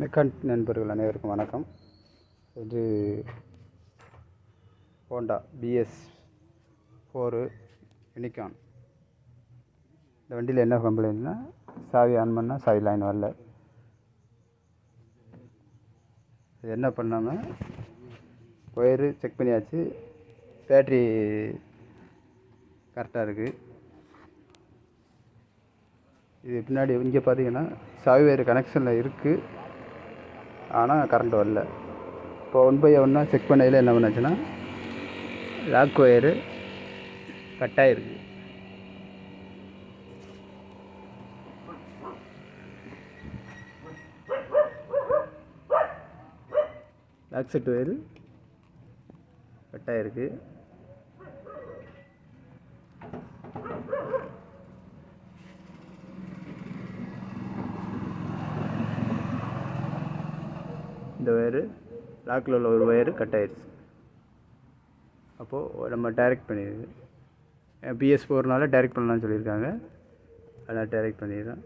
Mechanic நண்பர்கள் அனைவருக்கும் வணக்கம். இது ஹோண்டா BS4 யூனிகார்ன். இந்த வண்டியில் என்ன கம்ப்ளைண்ட்னா, சாவி ஆன் பண்ணால் சாவி லைன் வரல. இது என்ன பண்ணாமல் ஒயரு செக் பண்ணியாச்சு, பேட்ரி கரெக்டாக இருக்குது. இது பின்னாடி இங்கே பார்த்தீங்கன்னா சாவி ஒயர் கனெக்ஷனில் இருக்குது, ஆனால் கரண்ட் வரல. இப்போ 1/1 செக் பண்ணையில் என்ன பண்ணாச்சுன்னா, லாக் ஒயரு கட்டாயிருக்கு. லாக் செட் ஒயரு கட்டாயிருக்கு. இந்த ஒயரு லாக்கில் உள்ள ஒரு ஒயரு கட் ஆயிடுச்சு. அப்போது நம்ம டைரக்ட் பண்ணிடுது. BS4னால டைரக்ட் பண்ணலான்னு சொல்லியிருக்காங்க, அதனால் டைரக்ட் பண்ணிடுறோம்.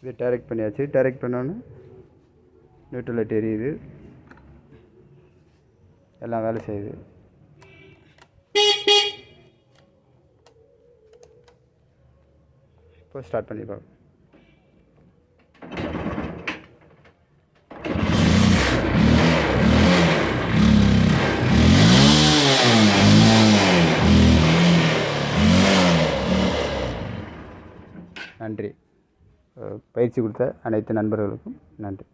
இது டைரக்ட் பண்ணியாச்சு. டைரக்ட் பண்ணோன்னு நியூட்ரல் லைட் எரியுது, எல்லாம் வேலை செய்யுது. இப்போ ஸ்டார்ட் பண்ணி பார்ப்போம். நன்றி. பயிற்சி கொடுத்த அனைத்து நண்பர்களுக்கும் நன்றி.